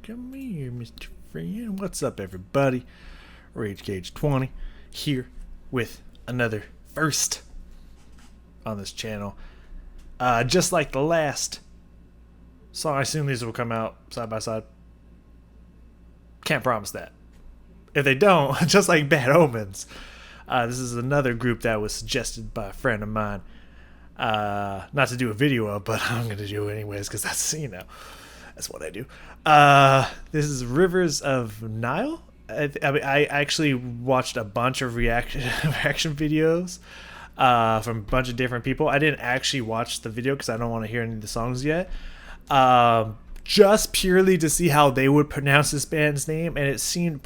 Come here, Mr. Friend. What's up, everybody? Rage Cage 20 here with another first on this channel. Just like the last song, I assume these will come out side by side. Can't promise that. If they don't, just like Bad Omens, this is another group that was suggested by a friend of mine. Not to do a video of, but I'm going to do it anyways because that's what I do. This is Rivers of Nile. I actually watched a bunch of reaction videos from a bunch of different people. I didn't actually watch the video because I don't want to hear any of the songs yet. Just purely to see how they would pronounce this band's name, and it seemed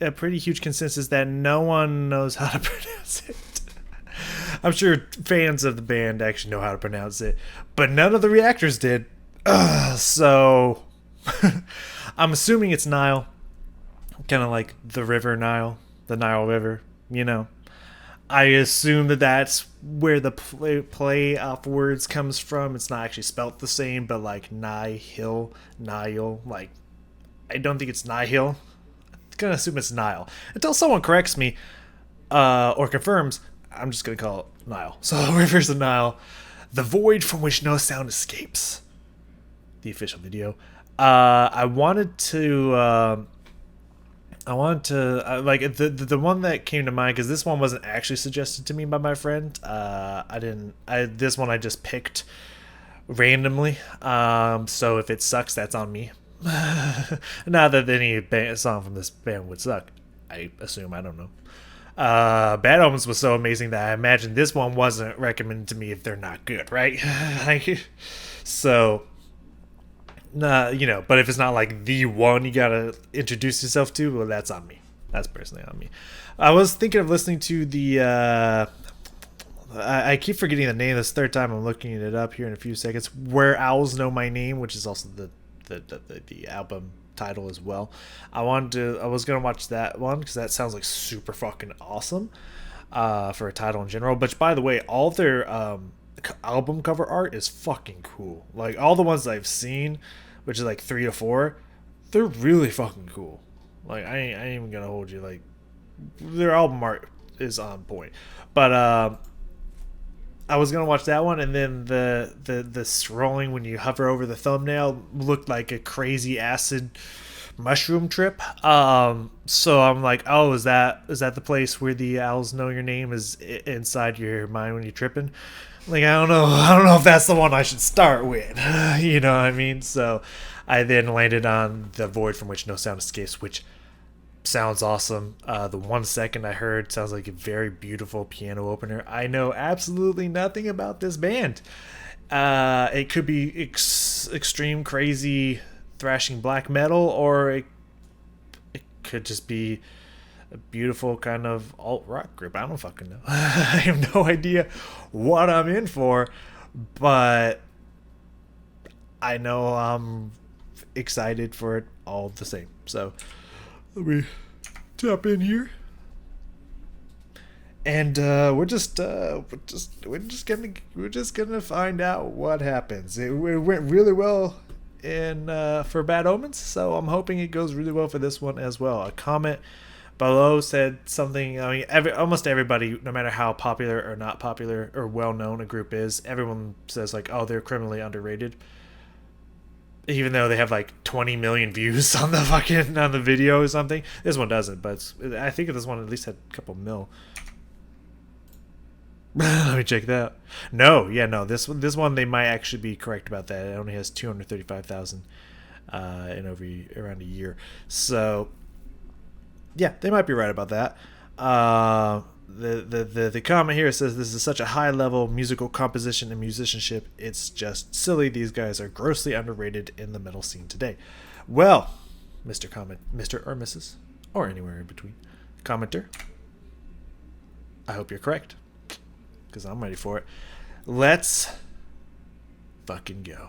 a pretty huge consensus that no one knows how to pronounce it. I'm sure fans of the band actually know how to pronounce it, but none of the reactors did. So I'm assuming it's Nile, kind of like the river Nile, the Nile River, you know. I assume that that's where the play off words comes from. It's not actually spelt the same, but like Nihil, like I don't think it's Nihil. I'm gonna assume it's Nile until someone corrects me or confirms. I'm just gonna call it Nile. So Rivers of Nile, the void from which no sound escapes. The official video. I wanted to like the one that came to mind, because this one wasn't actually suggested to me by my friend. This one I just picked randomly. So if it sucks, that's on me. Not that any song from this band would suck. I assume. I don't know. Bad Omens was so amazing that I imagine this one wasn't recommended to me if they're not good, right? So. You know, but if it's not like the one you gotta introduce yourself to, well, that's on me. That's personally on me. I was thinking of listening to the I keep forgetting the name. This third time I'm looking it up here in a few seconds. Where Owls Know My Name, which is also the album title as well. I was gonna watch that one because that sounds like super fucking awesome for a title in general. But by the way, all of their album cover art is fucking cool. Like all the ones I've seen, which is like 3 to 4, they're really fucking cool. Like I ain't even gonna hold you. Like their album art is on point. But I was gonna watch that one, and then the scrolling when you hover over the thumbnail looked like a crazy acid mushroom trip. So I'm like, oh, is that the place where the owls know your name is inside your mind when you're tripping? Like, I don't know if that's the one I should start with. You know what I mean? So I then landed on The Void from Which No Sound Escapes, which sounds awesome. The 1 second I heard sounds like a very beautiful piano opener. I know absolutely nothing about this band. It could be extreme, crazy, thrashing black metal, or it could just be a beautiful kind of alt-rock group. I don't fucking know. I have no idea what I'm in for, but I know I'm excited for it all the same. So let me tap in here, and we're just gonna find out what happens. It went really well for Bad Omens, so I'm hoping it goes really well for this one as well. A comment below said something. I mean, almost everybody, no matter how popular or not popular or well known a group is, everyone says like, "Oh, they're criminally underrated," even though they have like 20 million views on the video or something. This one doesn't, but I think this one at least had a couple mil. Let me check that. No, this one they might actually be correct about that. It only has 235,000 in around a year. So yeah, they might be right about that. The comment here says this is such a high level musical composition and musicianship. It's just silly. These guys are grossly underrated in the metal scene today. Well, Mr. or Mrs. or anywhere in between commenter, I hope you're correct, because I'm ready for it. Let's fucking go.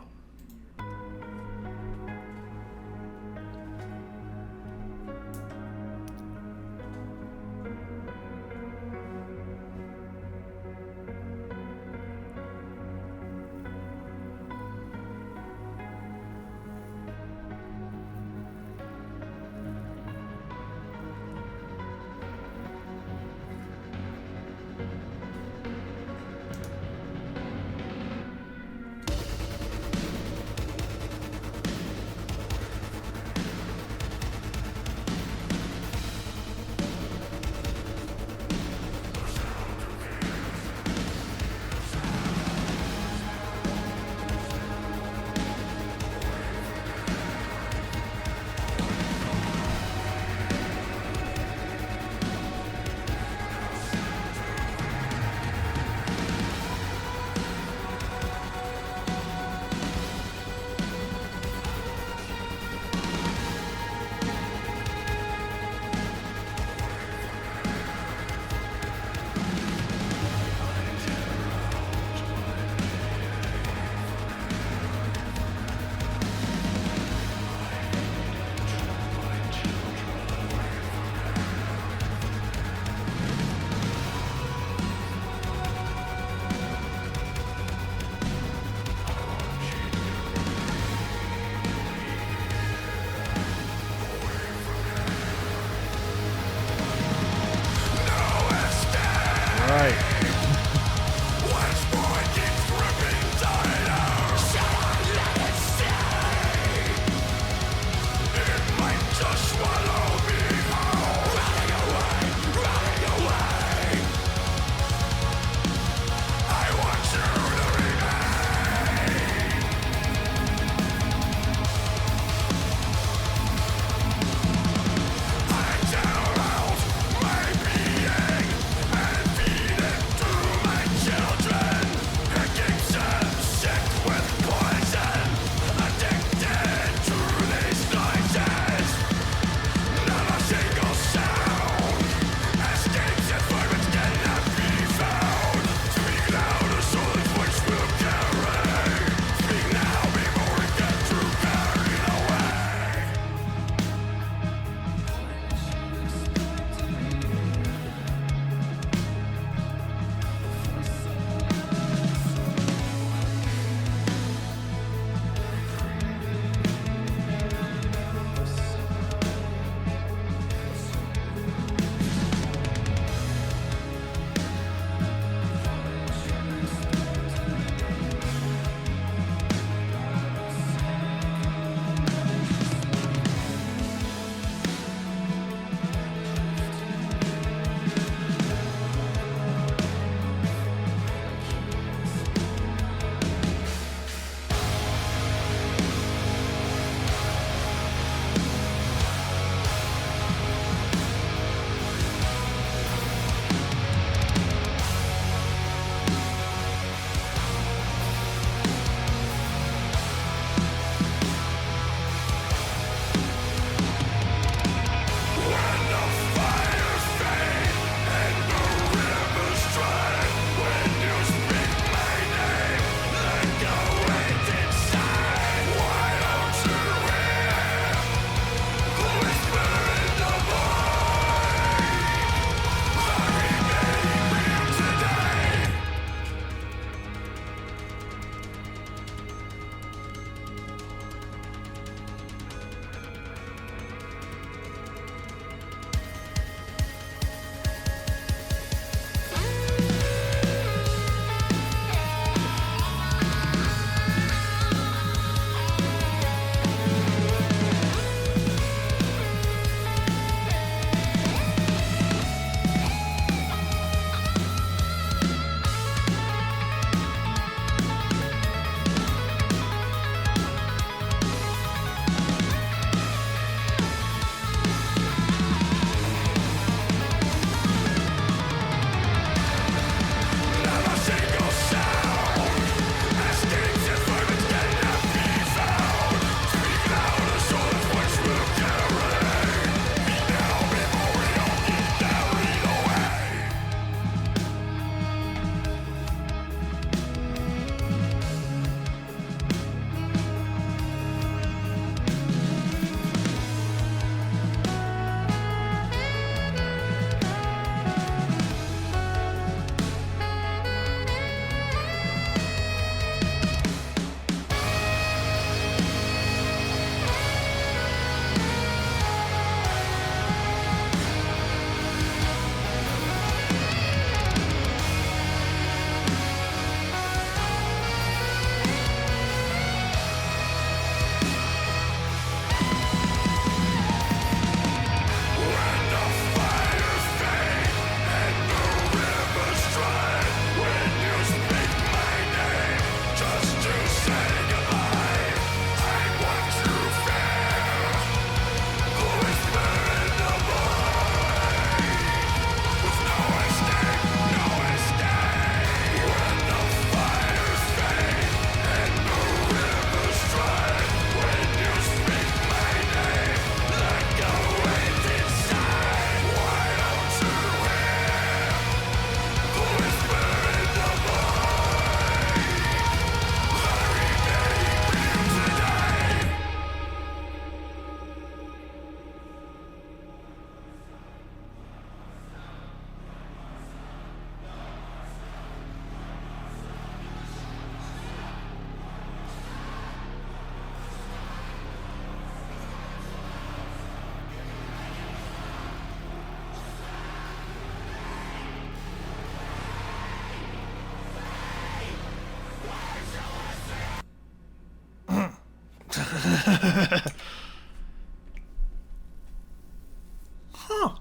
Huh.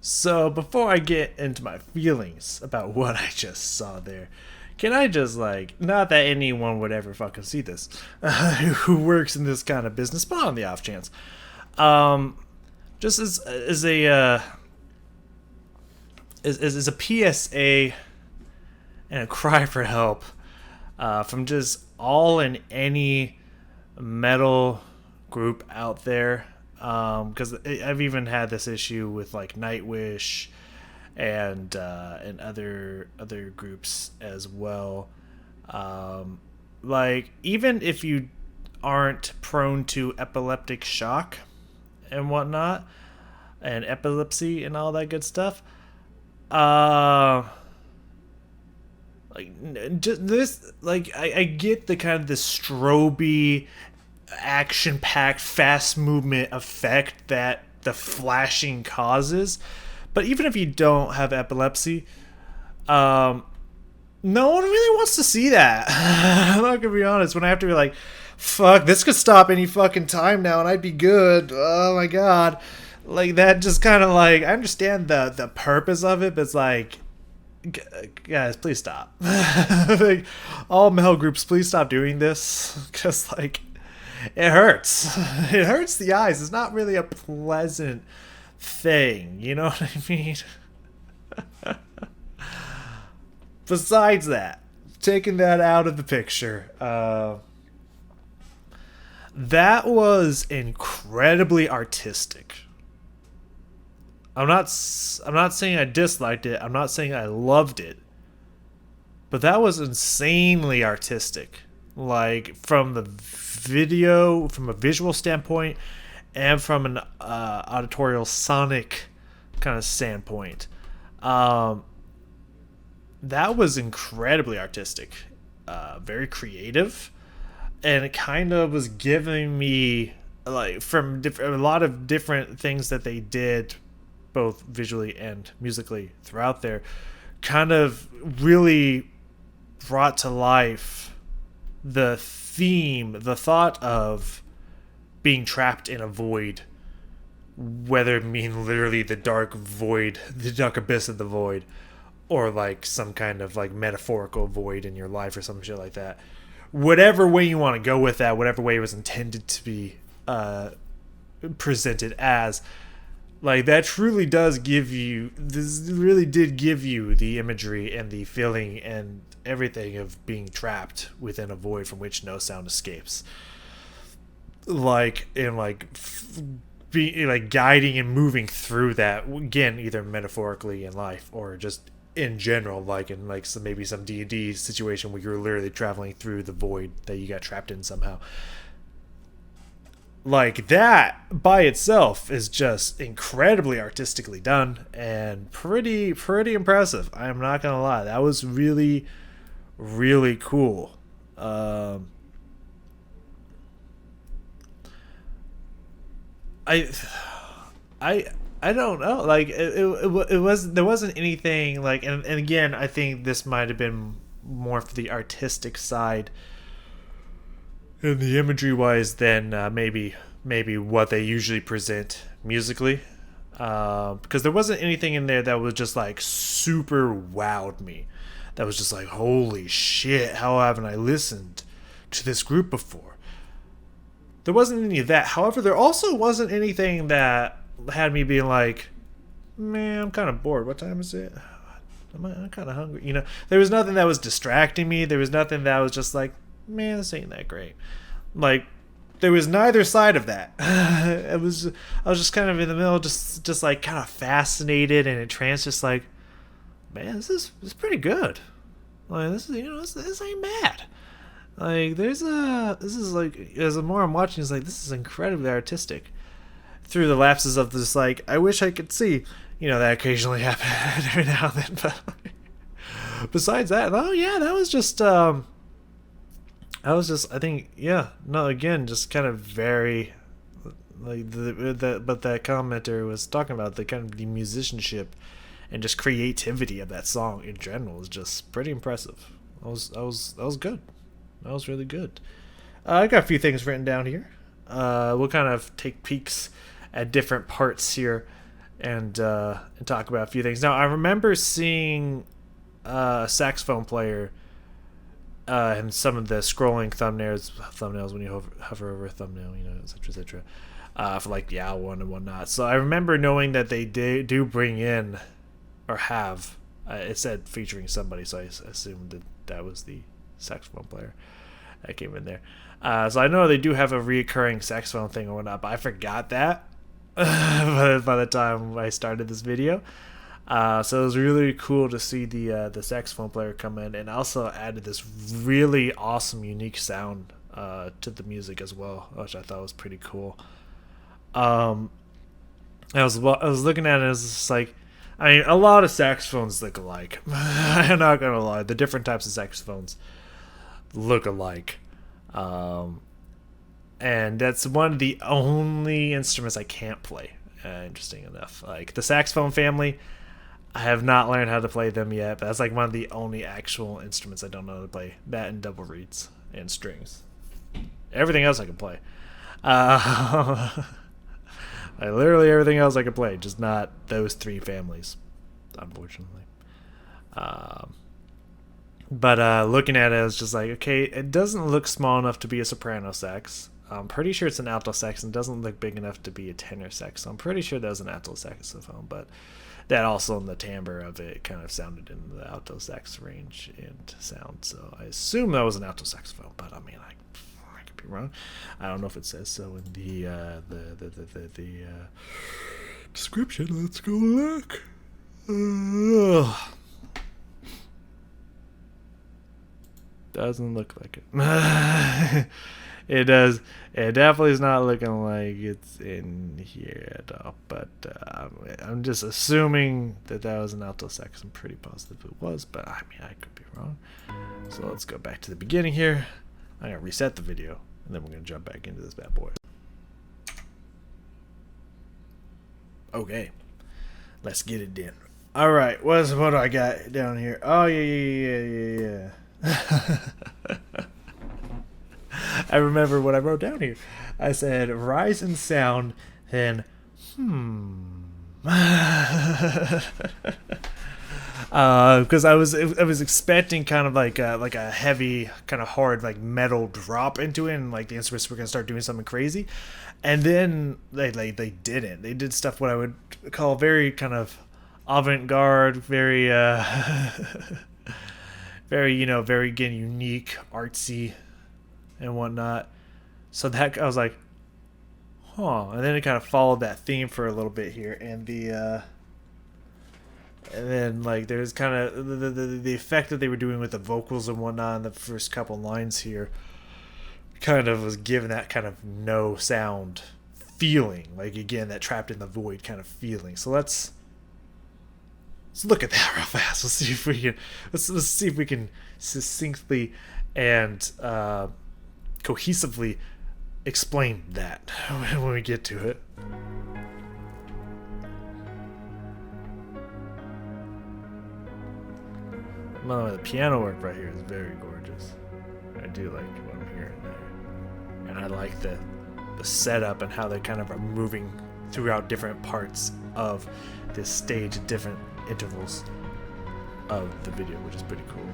So before I get into my feelings about what I just saw there, can I just like, not that anyone would ever fucking see this, who works in this kind of business, but on the off chance, um, just as a as a PSA and a cry for help, from just all and any metal group out there, because I've even had this issue with like Nightwish and other groups as well. Like even if you aren't prone to epileptic shock and whatnot, and epilepsy and all that good stuff, like just this, like I get the kind of the stroby, action-packed, fast movement effect that the flashing causes. But even if you don't have epilepsy, no one really wants to see that. I'm not gonna be honest. When I have to be like, fuck, this could stop any fucking time now and I'd be good. Oh my god. Like that just kind of like, I understand the purpose of it, but it's like, guys, please stop. Like, all male groups, please stop doing this. Because like, it hurts. It hurts the eyes. It's not really a pleasant thing. You know what I mean? Besides that, taking that out of the picture, that was incredibly artistic. I'm not saying I disliked it. I'm not saying I loved it. But that was insanely artistic. Like from the video, from a visual standpoint, and from an auditorial sonic kind of standpoint. That was incredibly artistic. Very creative. And it kind of was giving me, like, from a lot of different things that they did, both visually and musically throughout there, kind of really brought to life the theme, the thought of being trapped in a void, whether it mean literally the dark void, the dark abyss of the void, or like some kind of like metaphorical void in your life or some shit like that. Whatever way you want to go with that, whatever way it was intended to be presented as, like that truly does give you, this really did give you the imagery and the feeling and everything of being trapped within a void from which no sound escapes. Like, in like be like guiding and moving through that, again, either metaphorically in life or just in general, like in like some, maybe some D&D situation where you're literally traveling through the void that you got trapped in somehow. Like that by itself is just incredibly artistically done and pretty impressive. I'm not gonna lie, that was really cool. I don't know. Like it was, there wasn't anything like, and again, I think this might have been more for the artistic side and the imagery wise than maybe what they usually present musically, because there wasn't anything in there that was just like super wowed me. That was just like, holy shit, how haven't I listened to this group before? There wasn't any of that. However, there also wasn't anything that had me being like, man, I'm kind of bored. What time is it? I'm kind of hungry. You know, there was nothing that was distracting me. There was nothing that was just like, man, this ain't that great. Like, there was neither side of that. I was just kind of in the middle, just like kind of fascinated and entranced, just like, man, this is pretty good. Like, this is, you know, this ain't bad. Like, this is like, as the more I'm watching, it's like, this is incredibly artistic. Through the lapses of this, like, I wish I could see, you know, that occasionally happen every now and then. But besides that, oh yeah, that was just, I think, yeah, no, again, just kind of very, like, but that commenter was talking about the kind of the musicianship and just creativity of that song in general is just pretty impressive. That was good. That was really good. I got a few things written down here. We'll kind of take peeks at different parts here and talk about a few things. Now, I remember seeing a saxophone player and some of the scrolling thumbnails when you hover over a thumbnail, etc., etc., for like the Owl one and whatnot. So I remember knowing that they do bring in, or have, it said featuring somebody, so I assumed that was the saxophone player that came in there. So I know they do have a reoccurring saxophone thing or whatnot, but I forgot that by the time I started this video. So it was really cool to see the saxophone player come in, and also added this really awesome, unique sound to the music as well, which I thought was pretty cool. I was looking at it, and it was just like, I mean, a lot of saxophones look alike. I'm not gonna lie, the different types of saxophones look alike. And that's one of the only instruments I can't play. Interesting enough, like the saxophone family, I have not learned how to play them yet, but that's like one of the only actual instruments I don't know how to play. That and double reeds and strings. Everything else I can play. Like literally everything else I can play, just not those three families, unfortunately. But looking at it, I was just like, okay, it doesn't look small enough to be a soprano sax. I'm pretty sure it's an alto sax, and doesn't look big enough to be a tenor sax. So I'm pretty sure that was an alto saxophone, but that also in the timbre of it kind of sounded in the alto sax range and sound. So I assume that was an alto saxophone, but I mean, I could be wrong. I don't know if it says so in the description. Let's go look. Doesn't look like it. It does. It definitely is not looking like it's in here at all. But I'm just assuming that was an alto sax. I'm pretty positive it was, but I mean, I could be wrong. So let's go back to the beginning here. I'm gonna reset the video, and then we're gonna jump back into this bad boy. Okay, let's get it done. All right, what do I got down here? Oh yeah. I remember what I wrote down here. I said rise in sound, then because I was expecting kind of like a heavy, kind of hard, like metal drop into it, and like the instruments were gonna start doing something crazy, and then they didn't. They did stuff what I would call very kind of avant-garde, very very very again unique, artsy, and whatnot. So that I was like, huh, and then it kind of followed that theme for a little bit here, and then like there's kind of the effect that they were doing with the vocals and whatnot in the first couple lines here, kind of was giving that kind of no sound feeling, like again that trapped in the void kind of feeling. So let's look at that real fast. Let's see if we can succinctly and cohesively explain that when we get to it. Well, the piano work right here is very gorgeous. I do like what I'm hearing there, and I like the setup and how they kind of are moving throughout different parts of this stage at different intervals of the video, which is pretty cool.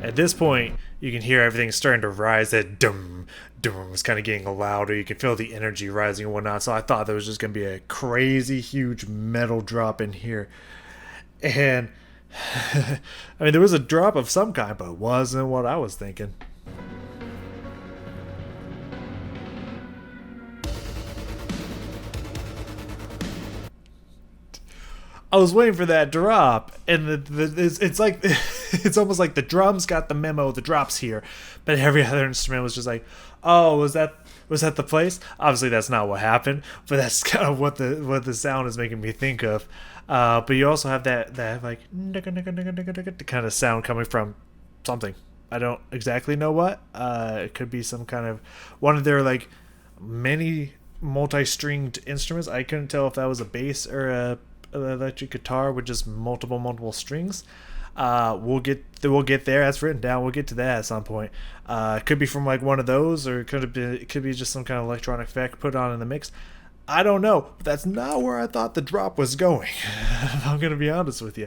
At this point, you can hear everything starting to rise. That dum dum is kind of getting louder. You can feel the energy rising and whatnot. So I thought there was just gonna be a crazy huge metal drop in here, and I mean there was a drop of some kind, but it wasn't what I was thinking. I was waiting for that drop, and it's like it's almost like the drums got the memo. The drop's here, but every other instrument was just like, "Oh, was that the place?" Obviously, that's not what happened, but that's kind of what the sound is making me think of. But you also have that like kind of sound coming from something. I don't exactly know what. It could be some kind of one of their like many multi-stringed instruments. I couldn't tell if that was a bass or a electric guitar with just multiple strings. We'll get there. That's written down. We'll get to that at some point. It could be from like one of those, or it could be just some kind of electronic effect put on in the mix. I don't know. But that's not where I thought the drop was going. I'm gonna be honest with you.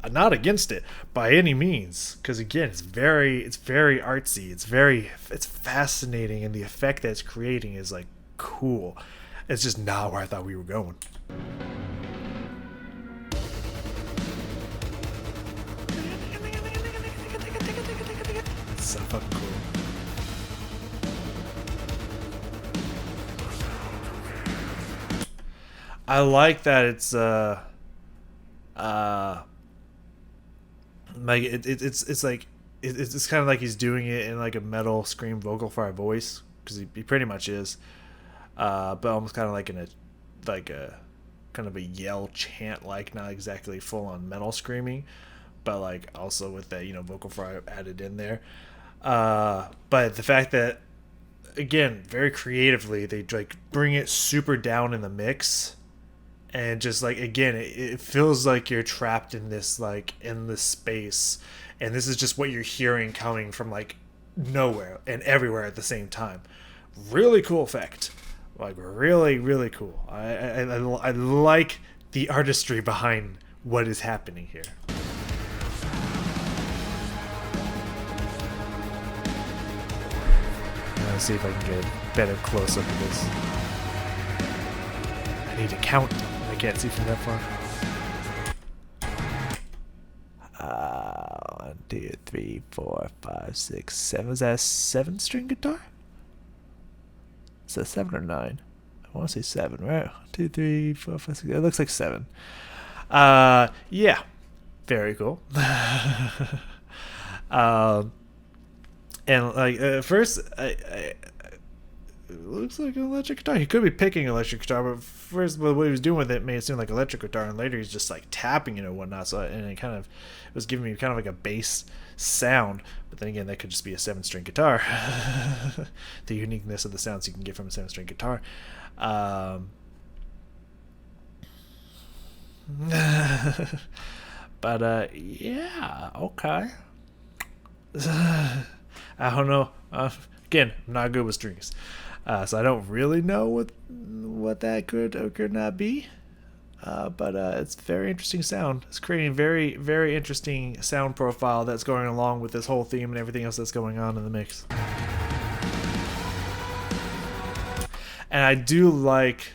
I'm not against it by any means, because again, it's very artsy. It's fascinating, and the effect that it's creating is like cool. It's just not where I thought we were going. It's so fucking cool. I like that it's like it's like it's kind of like he's doing it in like a metal scream vocal fry voice, because he pretty much is, but almost kind of like in a kind of a yell chant, like not exactly full on metal screaming, but like also with that vocal fry added in there. But the fact that, again, very creatively they like bring it super down in the mix, and just like, again, it feels like you're trapped in this space, and this is just what you're hearing coming from like nowhere and everywhere at the same time. Really cool effect, like really cool. I like the artistry behind what is happening here. Let's see if I can get a better close up of this. I need to count. I can't see from that far. 1, 2, 3, 4, 5, 6, 7. Is that a 7-string guitar? Is that 7 or 9? I want to say 7, right? 1, 2, 3, 4, 5, 6. It looks like 7. Yeah, very cool. And like at first, it looks like an electric guitar. He could be picking electric guitar, but first, what he was doing with it made it seem like electric guitar, and later he's just like tapping it and whatnot. So, and it was giving me kind of like a bass sound. But then again, that could just be a 7-string guitar. The uniqueness of the sounds you can get from a 7-string guitar. But yeah, okay. I don't know. Again, I'm not good with strings, so I don't really know what that could or could not be. But it's very interesting sound. It's creating very, very interesting sound profile that's going along with this whole theme and everything else that's going on in the mix. And I do like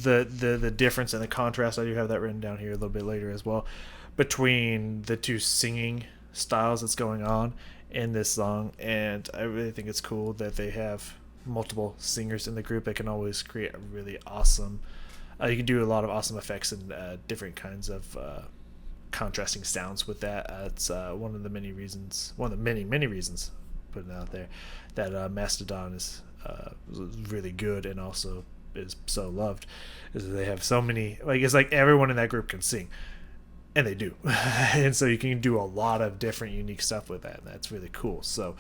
the difference and the contrast. I do have that written down here a little bit later as well, between the two singing styles that's going on in this song. And I really think it's cool that they have multiple singers in the group that can always create a really awesome you can do a lot of awesome effects and different kinds of contrasting sounds with that. It's one of the many reasons putting it out there that Mastodon is really good and also is so loved, is that they have so many, like, it's like everyone in that group can sing. And they do. And so you can do a lot of different unique stuff with that. And that's really cool. So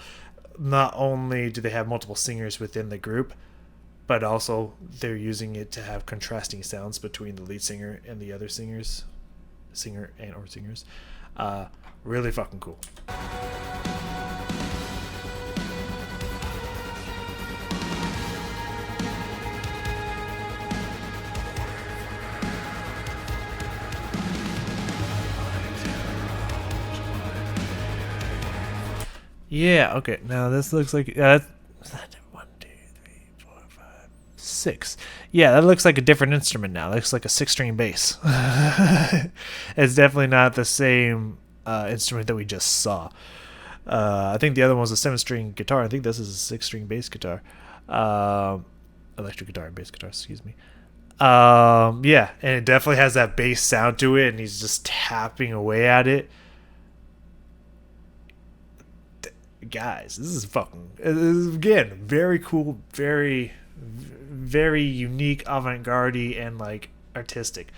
not only do they have multiple singers within the group, but also they're using it to have contrasting sounds between the lead singer and the other singers. Really fucking cool. Yeah, okay. Now this looks like 1, 2, 3, 4, 5, 6. Yeah, that looks like a different instrument now. That looks like a 6-string bass. It's definitely not the same instrument that we just saw. I think the other one was a 7-string guitar. I think this is a 6-string bass guitar. Electric guitar and bass guitar, excuse me. Yeah, and it definitely has that bass sound to it, and he's just tapping away at it. Guys, this is fucking, again, very cool, very, very unique, avant-garde, and like artistic.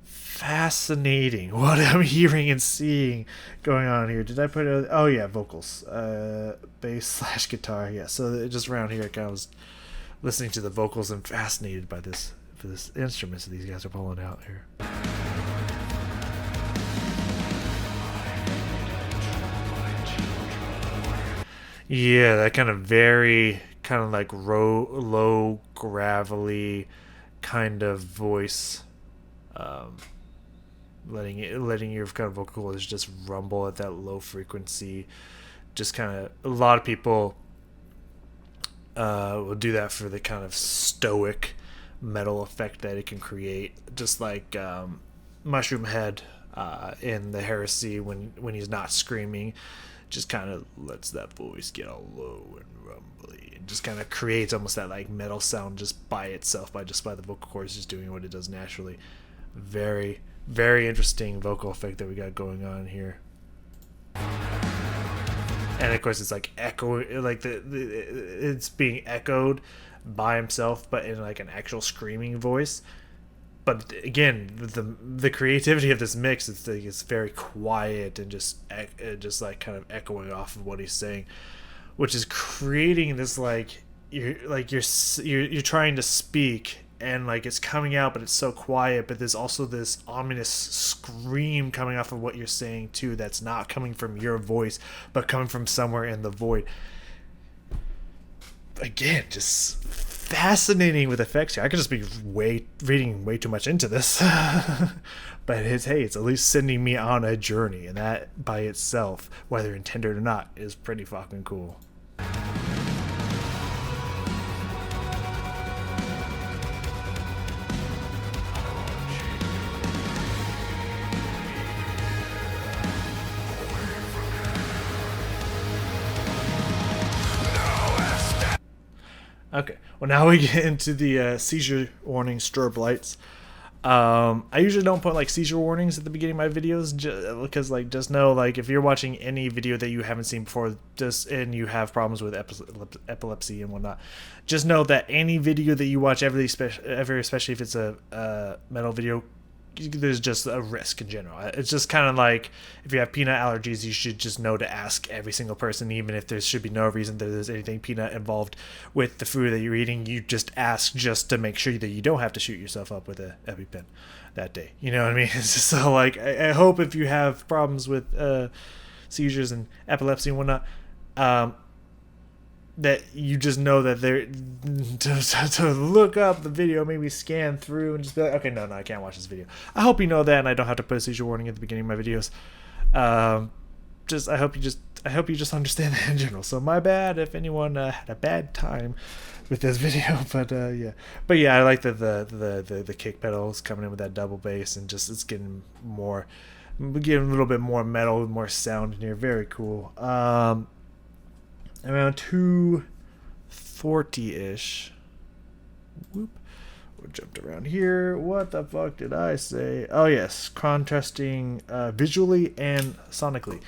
Fascinating what I'm hearing and seeing going on here. Did I put it? Oh yeah, vocals, bass / guitar. Yeah, so just around here, I kind of was listening to the vocals and fascinated by this instruments that these guys are pulling out here. Yeah, that kind of very kind of like low gravelly kind of voice, um, letting your kind of vocal cords just rumble at that low frequency. Just kind of a lot of people will do that for the kind of stoic metal effect that it can create. Just like Mushroom Head in the Heresy when he's not screaming, just kind of lets that voice get all low and rumbly, and just kind of creates almost that like metal sound just by itself, by the vocal cords just doing what it does naturally. Very very interesting vocal effect that we got going on here. And of course it's like echo, like it's being echoed by himself but in like an actual screaming voice. But again, the creativity of this mix is like it's very quiet and just like kind of echoing off of what he's saying, which is creating this you're trying to speak and like it's coming out but it's so quiet, but there's also this ominous scream coming off of what you're saying too, that's not coming from your voice but coming from somewhere in the void. Again, just fascinating with effects here. I could just be reading way too much into this. But it's at least sending me on a journey, and that by itself, whether intended or not, is pretty fucking cool. Okay, well now we get into the seizure warning strobe lights. I usually don't put like seizure warnings at the beginning of my videos because like just know, like if you're watching any video that you haven't seen before, just and you have problems with epilepsy and whatnot, just know that any video that you watch especially if it's a metal video, there's just a risk in general. It's just kind of like if you have peanut allergies, you should just know to ask every single person, even if there should be no reason that there's anything peanut involved with the food that you're eating. You just ask just to make sure that you don't have to shoot yourself up with a EpiPen that day. You know what I mean? It's just so like I hope if you have problems with seizures and epilepsy and whatnot, that you just know that they're to look up the video, maybe scan through and just be like, okay, no, I can't watch this video. I hope you know that, and I don't have to put a seizure warning at the beginning of my videos. I hope you just understand that in general. So my bad if anyone had a bad time with this video, but yeah, I like that the kick pedals coming in with that double bass and just it's getting a little bit more metal, more sound in here. Very cool. Around 240-ish. Whoop. We jumped around here. What the fuck did I say? Oh yes, contrasting visually and sonically.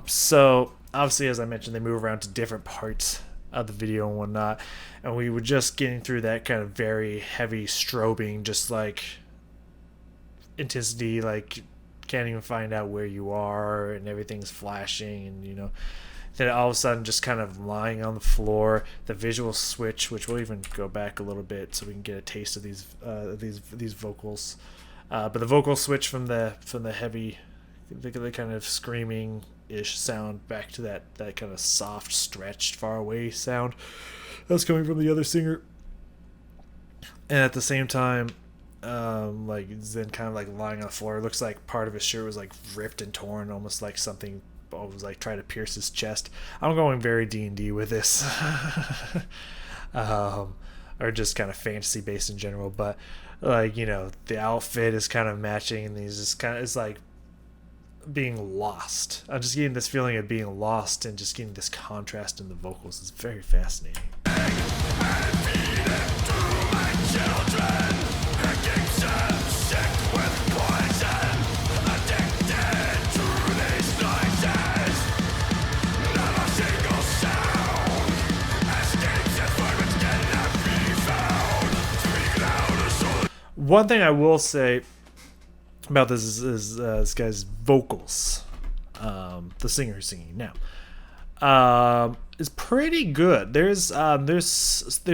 So obviously, as I mentioned, they move around to different parts of the video and whatnot, and we were just getting through that kind of very heavy strobing, just like intensity, like can't even find out where you are, and everything's flashing, and then all of a sudden just kind of lying on the floor, the visual switch, which we'll even go back a little bit so we can get a taste of these vocals, but the vocal switch from the heavy, the kind of screaming ish sound back to that kind of soft, stretched, far away sound that's coming from the other singer, and at the same time like then kind of like lying on the floor, it looks like part of his shirt was like ripped and torn, almost like something was like trying to pierce his chest. I'm going very D&D with this. Or just kind of fantasy based in general, but like the outfit is kind of matching, and he's just kind of, it's like being lost. I'm just getting this feeling of being lost and just getting this contrast in the vocals. It's very fascinating. One thing I will say about this is this guy's vocals, the singer who's singing now, is pretty good. There's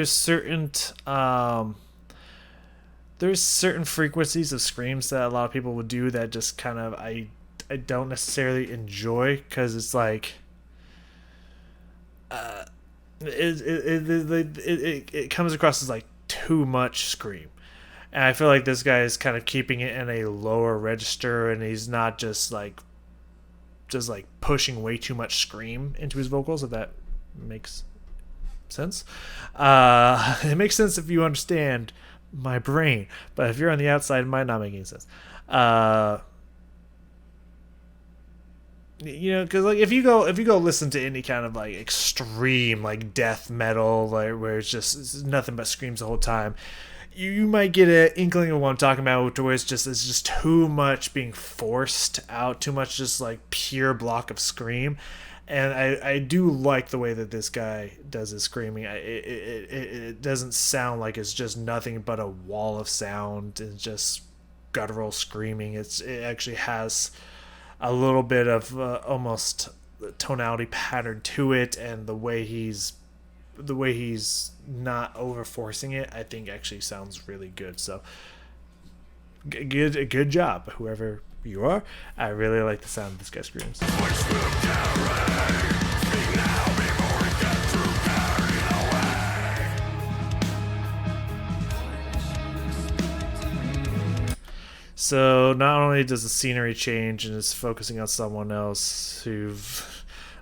certain frequencies of screams that a lot of people would do that just kind of I don't necessarily enjoy, because it's like it comes across as like too much scream. And I feel like this guy is kind of keeping it in a lower register, and he's not just like pushing way too much scream into his vocals, if that makes sense. It makes sense if you understand my brain, but if you're on the outside, it might not make any sense. You know, because like if you go listen to any kind of like extreme like death metal, like where it's nothing but screams the whole time, you might get an inkling of what I'm talking about, where it's just too much being forced out, too much just like pure block of scream. And I do like the way that this guy does his screaming. It doesn't sound like it's just nothing but a wall of sound and just guttural screaming. It actually has a little bit of almost tonality pattern to it, and the way he's not over forcing it, I think actually sounds really good. So good job, whoever you are. I really like the sound of this guy screams. So not only does the scenery change and is focusing on someone else who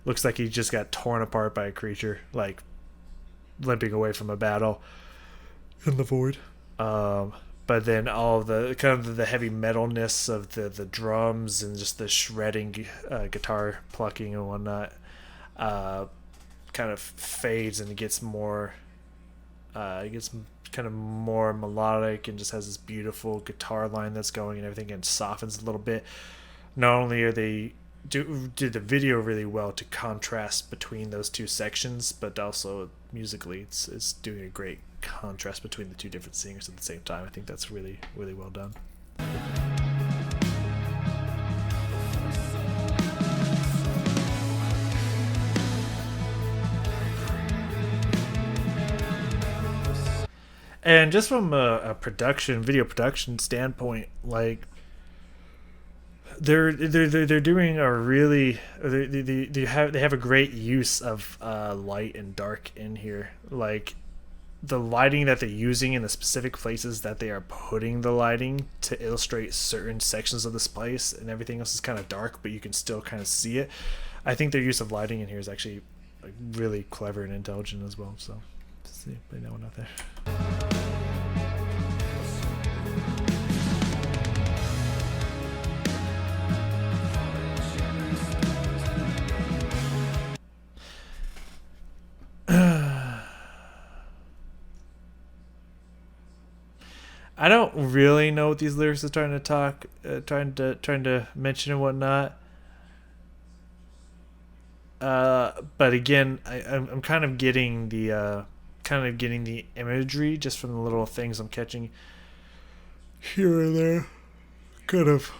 looks like he just got torn apart by a creature, like limping away from a battle in the void. But then all of the kind of the heavy metalness of the drums and just the shredding guitar plucking and whatnot kind of fades, and it gets more kind of more melodic, and just has this beautiful guitar line that's going, and everything, and softens a little bit. Not only are they did the video really well to contrast between those two sections, but also musically it's doing a great contrast between the two different singers at the same time. I think that's really, really well done. And just from a video production standpoint, like they're doing a really they have a great use of light and dark in here. Like the lighting that they're using in the specific places that they are putting the lighting to illustrate certain sections of this place, and everything else is kind of dark, but you can still kind of see it. I think their use of lighting in here is actually like really clever and intelligent as well. So, see, play that one out there. I don't really know what these lyrics are trying to mention and whatnot. But again, I'm kind of getting the imagery just from the little things I'm catching here and there. Kind of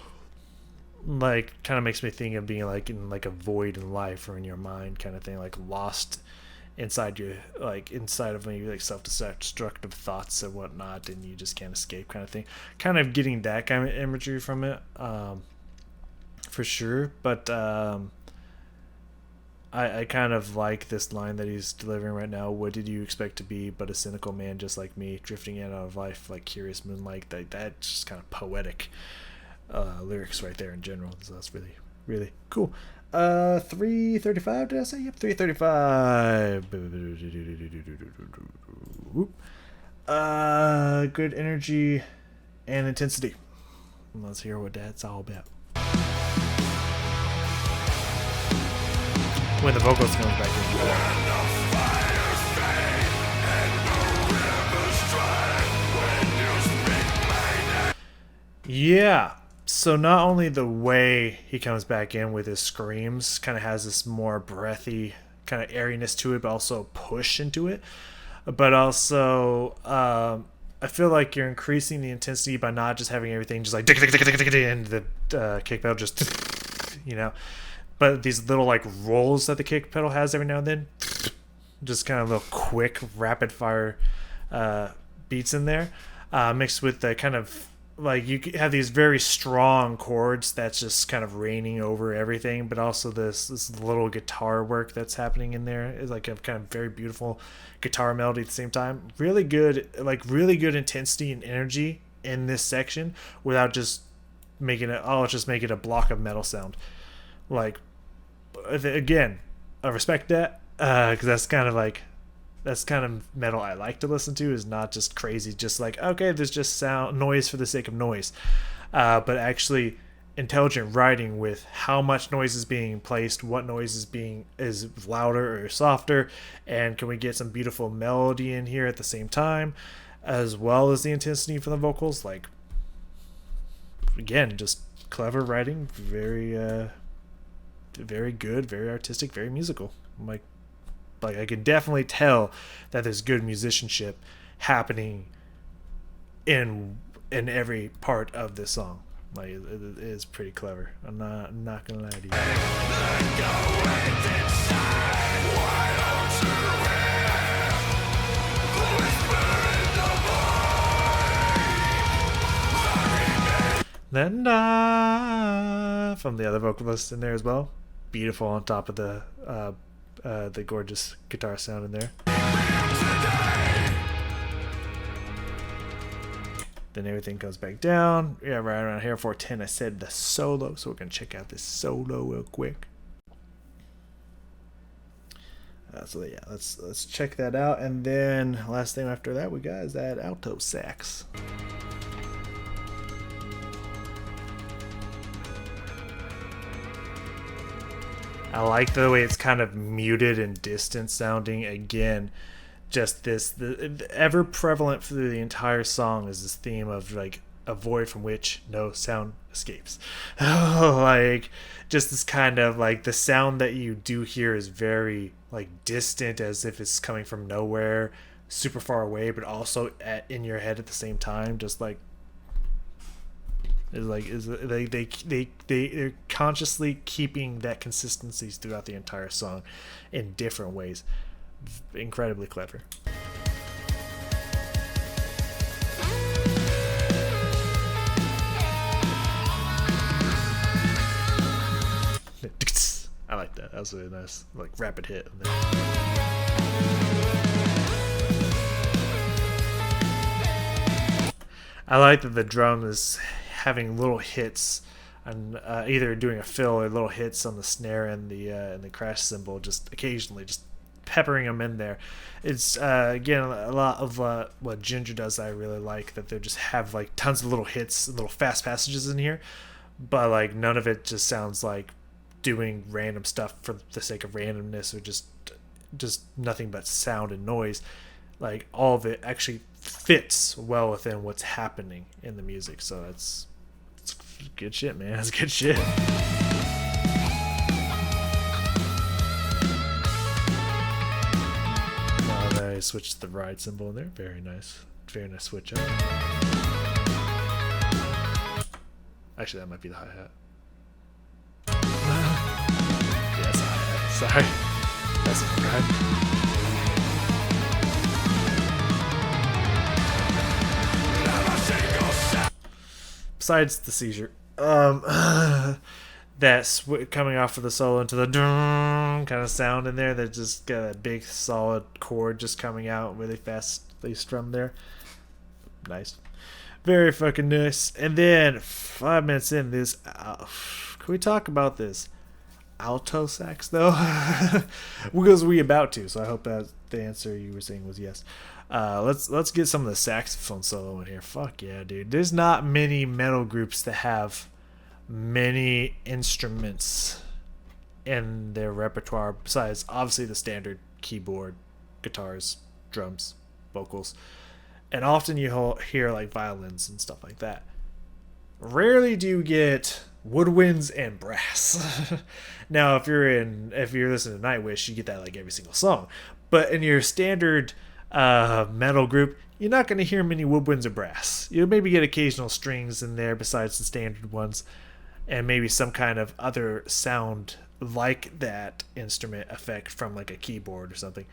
makes me think of being like in like a void in life or in your mind kind of thing, like lost inside of maybe like self-destructive thoughts and whatnot, and you just can't escape kind of thing. Kind of getting that kind of imagery from it, for sure. But I kind of like this line that he's delivering right now. What did you expect to be but a cynical man just like me, drifting in out of life like curious moonlight? That's just kind of poetic lyrics right there in general. So that's really, really cool. 335, did I say? Yep, 335. Good energy and intensity. Let's hear what that's all about. When the vocals comes back in. Yeah. So not only the way he comes back in with his screams kind of has this more breathy kind of airiness to it, but also push into it. But also, I feel like you're increasing the intensity by not just having everything just like and the kick pedal just, you know, but these little like rolls that the kick pedal has every now and then, just kind of little quick rapid fire beats in there, mixed with the kind of like you have these very strong chords that's just kind of reigning over everything, but also this little guitar work that's happening in there is like a kind of very beautiful guitar melody at the same time. Really good, like really good intensity and energy in this section without just making it, oh, let's just make it a block of metal sound. Like, again, I respect that, because that's kind of metal I like to listen to, is not just crazy, just like, okay, there's just sound noise for the sake of noise, but actually intelligent writing with how much noise is being placed, what noise is louder or softer, and can we get some beautiful melody in here at the same time, as well as the intensity for the vocals. Like, again, just clever writing, very good, very artistic, very musical. Like I can definitely tell that there's good musicianship happening in every part of this song. Like it is pretty clever. I'm not gonna lie to you. Then from the other vocalists in there as well. Beautiful on top of the gorgeous guitar sound in there. Then everything goes back down. Yeah, right around here, 410, I said the solo. So we're going to check out this solo real quick. So yeah, let's check that out. And then last thing after that we got is that alto sax. I like the way it's kind of muted and distant sounding. Again, just the ever prevalent through the entire song is this theme of like a void from which no sound escapes. Like just this kind of like the sound that you do hear is very like distant, as if it's coming from nowhere, super far away, but also in your head at the same time. Just like they're consciously keeping that consistency throughout the entire song in different ways. Incredibly clever. I like that. That was a nice, like, rapid hit. I like that the drum is having little hits, and either doing a fill or little hits on the snare and the crash cymbal, just occasionally, just peppering them in there. It's again a lot of what Ginger does that I really like, that they just have like tons of little hits, little fast passages in here, but like none of it just sounds like doing random stuff for the sake of randomness, or just nothing but sound and noise. Like all of it actually fits well within what's happening in the music. So it's good shit, man. That's good shit. I switched the ride cymbal in there. Very nice. Very nice switch up. Actually, that might be the hi-hat. Yeah, it's a hi-hat. Sorry. That's a ride. Besides the seizure, that's coming off of the solo into the kind of sound in there, that just got a big solid chord just coming out really fastly strummed there. Nice, very fucking nice. And then 5 minutes in, this can we talk about this alto sax though? Because we about to, so I hope that the answer you were saying was yes. Let's get some of the saxophone solo in here. Fuck yeah, dude. There's not many metal groups that have many instruments in their repertoire besides obviously the standard keyboard, guitars, drums, vocals, and often you hear like violins and stuff like that. Rarely do you get woodwinds and brass. Now, if you're listening to Nightwish, you get that like every single song. But in your standard metal group, you're not going to hear many woodwinds or brass. You'll maybe get occasional strings in there besides the standard ones, and maybe some kind of other sound like that instrument effect from like a keyboard or something.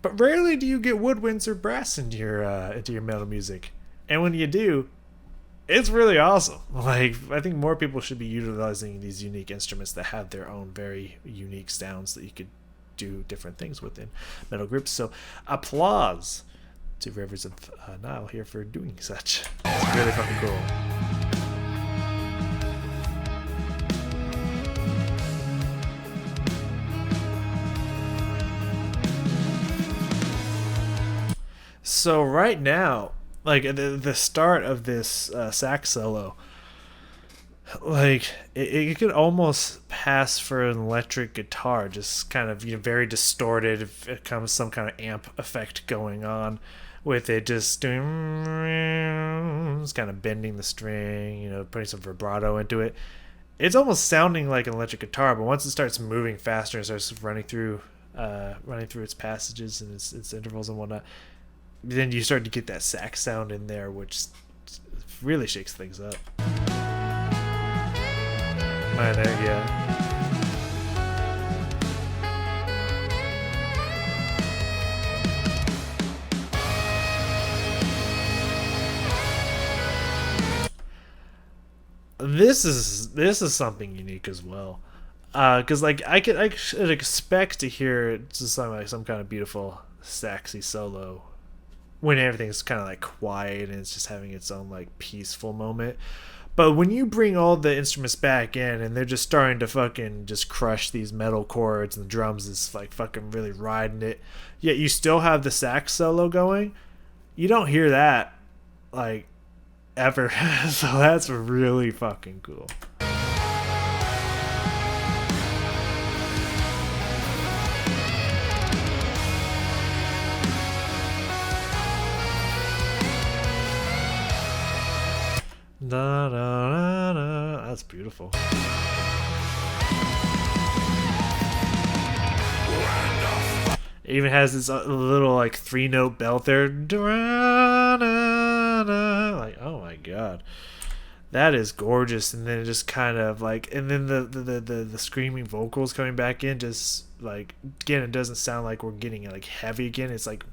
But rarely do you get woodwinds or brass into your metal music. And when you do, It's really awesome. Like, I think more people should be utilizing these unique instruments that have their own very unique sounds that you could do different things within metal groups. So applause to Rivers of Nile here for doing such. It's really fucking cool. So right now, like the start of this sax solo, like it could almost pass for an electric guitar, just kind of, very distorted. It comes some kind of amp effect going on with it, just doing, it's kind of bending the string, putting some vibrato into it. It's almost sounding like an electric guitar, but once it starts moving faster and starts running through its passages and its intervals and whatnot, then you start to get that sax sound in there, which really shakes things up. Yeah. This is something unique as well, because like I should expect to hear just some kind of beautiful saxy solo when everything's kind of like quiet and it's just having its own like peaceful moment. But when you bring all the instruments back in and they're just starting to fucking just crush these metal chords and the drums is like fucking really riding it, yet you still have the sax solo going, you don't hear that like ever. So that's really fucking cool. Da, da, da, da. That's beautiful. It even has this little like 3-note belt there. Da, da, da. Like, oh my god, that is gorgeous. And then it just kind of like, and then the screaming vocals coming back in, just like, again, it doesn't sound like we're getting like heavy again. It's like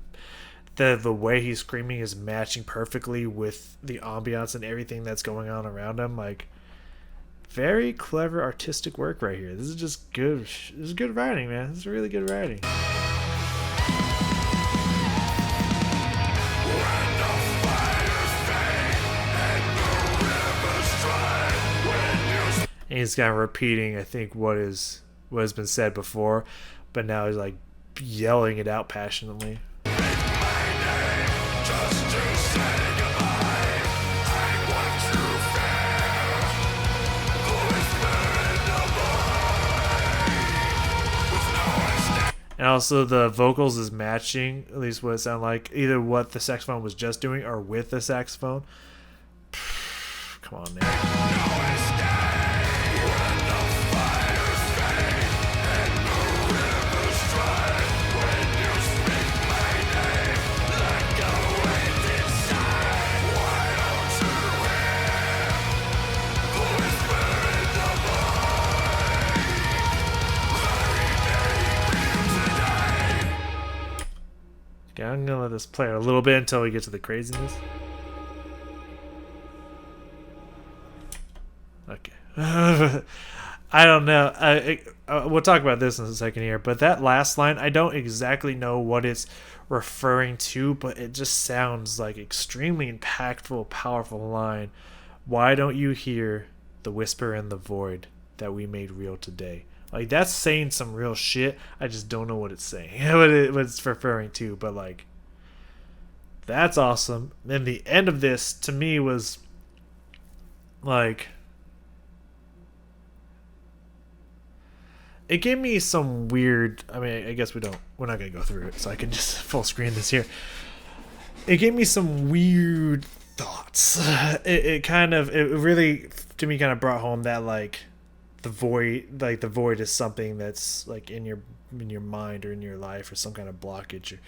the way he's screaming is matching perfectly with the ambiance and everything that's going on around him. Like, very clever artistic work right here. This is just good. This is good writing, man. This is really good writing. And he's kind of repeating, I think, what has been said before, but now he's like yelling it out passionately. And also the vocals is matching, at least what it sounded like, either what the saxophone was just doing or with the saxophone. Come on, man. Okay, I'm gonna let this play a little bit until we get to the craziness. Okay. I don't know. We'll talk about this in a second here, but that last line, I don't exactly know what it's referring to, but it just sounds like extremely impactful, powerful line. Why don't you hear the whisper in the void that we made real today? Like, that's saying some real shit. I just don't know what it's saying, what it's referring to. But like, that's awesome. And the end of this to me was like, it gave me some weird. I mean, I guess we're not gonna go through it, so I can just full screen this here. It gave me some weird thoughts. It really to me kind of brought home that like, the void is something that's like in your mind or in your life, or some kind of blockage,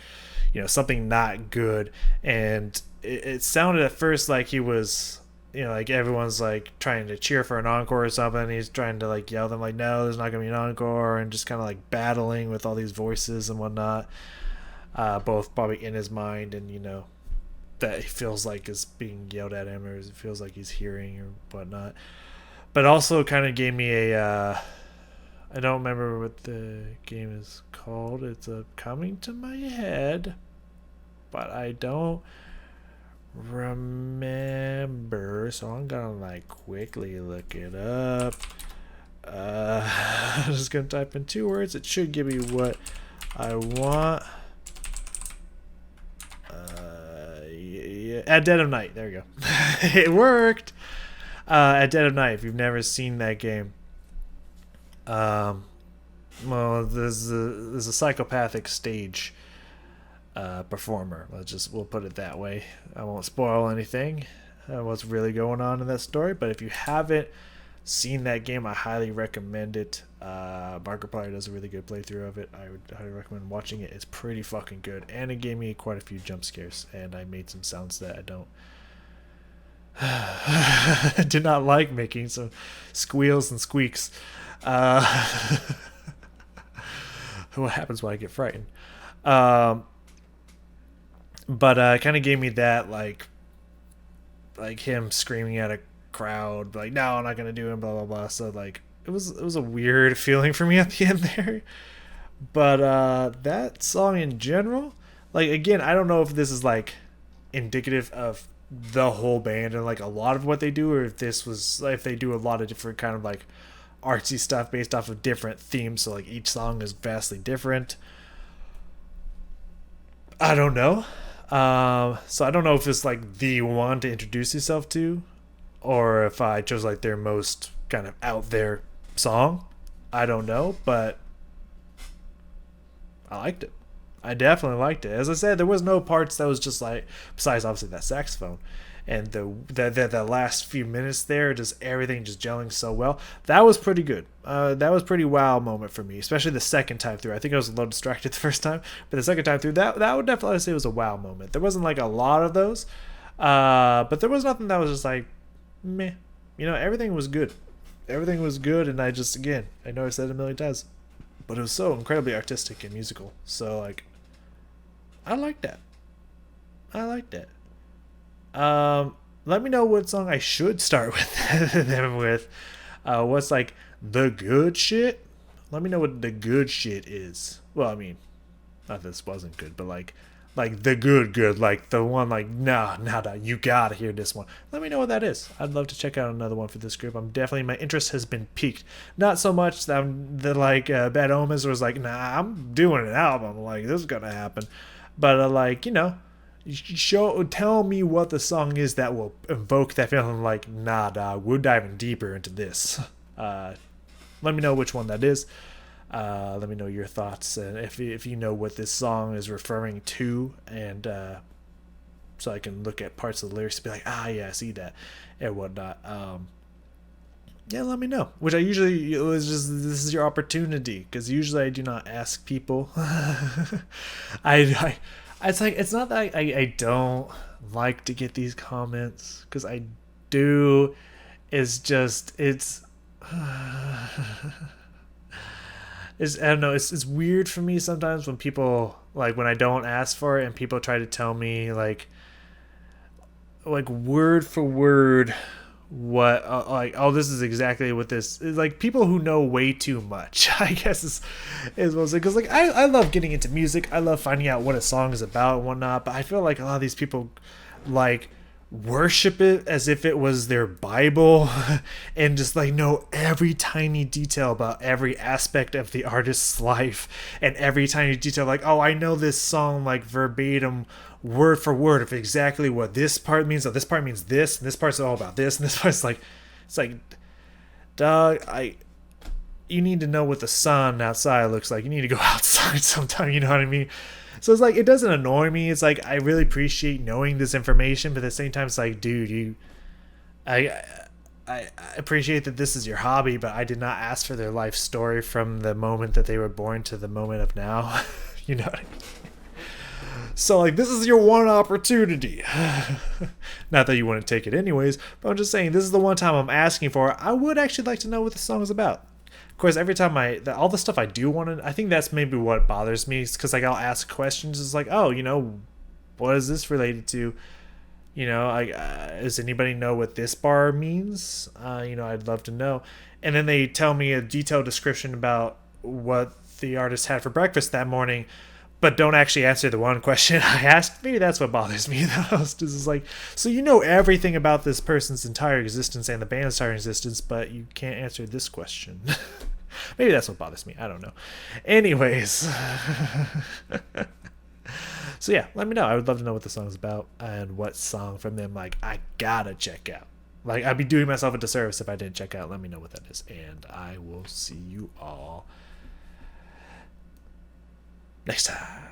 or something not good. And it sounded at first like he was, like everyone's like trying to cheer for an encore or something, and he's trying to like yell them like, no, there's not gonna be an encore, and just kind of like battling with all these voices and whatnot, both probably in his mind and that he feels like is being yelled at him, or it feels like he's hearing or whatnot. But also kind of gave me a I don't remember what the game is called. It's coming to my head, but I don't remember, so I'm gonna like quickly look it up. I'm just gonna type in 2 words. It should give me what I want. Yeah, At Dead of Night. There we go. It worked. At Dead of Night. If you've never seen that game, well, there's a psychopathic stage performer. We'll put it that way. I won't spoil anything. What's really going on in that story, but if you haven't seen that game, I highly recommend it. Markiplier does a really good playthrough of it. I would highly recommend watching it. It's pretty fucking good, and it gave me quite a few jump scares, and I made some sounds that I don't did not like making, some squeals and squeaks. What happens when I get frightened? But it kind of gave me that like him screaming at a crowd, like, no, I'm not gonna do it, blah blah blah. So like it was a weird feeling for me at the end there. But that song in general, like, again, I don't know if this is like indicative of the whole band and like a lot of what they do, or if they do a lot of different kind of like artsy stuff based off of different themes, so like each song is vastly different. I don't know. So I don't know if it's like the one to introduce yourself to, or if I chose like their most kind of out there song. I don't know, but I liked it. I definitely liked it. As I said, there was no parts that was just like, besides obviously that saxophone and the last few minutes there, just everything just gelling so well. That was pretty good. That was pretty wow moment for me, especially the second time through. I think I was a little distracted the first time, but the second time through, that would definitely say was a wow moment. There wasn't like a lot of those, but there was nothing that was just like meh. Everything was good. Everything was good, and I just, again, I know I said it a million times, but it was so incredibly artistic and musical. So like, I liked that. Let me know what song I should start with them with. What's like the good shit? Let me know what the good shit is. Well, I mean, not that this wasn't good, but like the good, like the one like, nah, you gotta hear this one. Let me know what that is. I'd love to check out another one for this group. My interest has been piqued. Not so much that Bad Omens was like, nah, I'm doing an album, like this is gonna happen. But tell me what the song is that will evoke that feeling like, nah, dog, we're diving deeper into this. Let me know which one that is. Let me know your thoughts, and if you know what this song is referring to, and so I can look at parts of the lyrics and be like, yeah, I see that, and whatnot. Yeah, let me know. Which this is your opportunity, because usually I do not ask people. It's not that I don't like to get these comments, because I do. It's just I don't know, it's weird for me sometimes when people, like, when I don't ask for it and people try to tell me like word for word what this is exactly what this is, like people who know way too much, I guess is mostly because like I love getting into music. I love finding out what a song is about and whatnot, but I feel like a lot of these people like worship it as if it was their Bible and just like know every tiny detail about every aspect of the artist's life, and every tiny detail, like, oh, I know this song like verbatim, word for word, of exactly what this part means. So this part means this, and this part's all about this, and this part's like, it's like, dog, you need to know what the sun outside looks like. You need to go outside sometime, you know what I mean? So it's like, it doesn't annoy me. It's like, I really appreciate knowing this information, but at the same time, it's like, dude, I appreciate that this is your hobby, but I did not ask for their life story from the moment that they were born to the moment of now. You know what I mean? So like, this is your one opportunity. Not that you wouldn't take it anyways, but I'm just saying, this is the one time I'm asking for. I would actually like to know what the song is about. Of course, every time all the stuff I do want to, I think that's maybe what bothers me, because like I'll ask questions. It's like, oh, what is this related to? Does anybody know what this bar means? I'd love to know. And then they tell me a detailed description about what the artist had for breakfast that morning, but don't actually answer the one question I asked. Maybe that's what bothers me the most. Is like, so you know everything about this person's entire existence and the band's entire existence, but you can't answer this question. Maybe that's what bothers me. I don't know. Anyways. So yeah, let me know. I would love to know what the song's about and what song from them like I gotta check out. Like I'd be doing myself a disservice if I didn't check out. Let me know what that is, and I will see you all next time.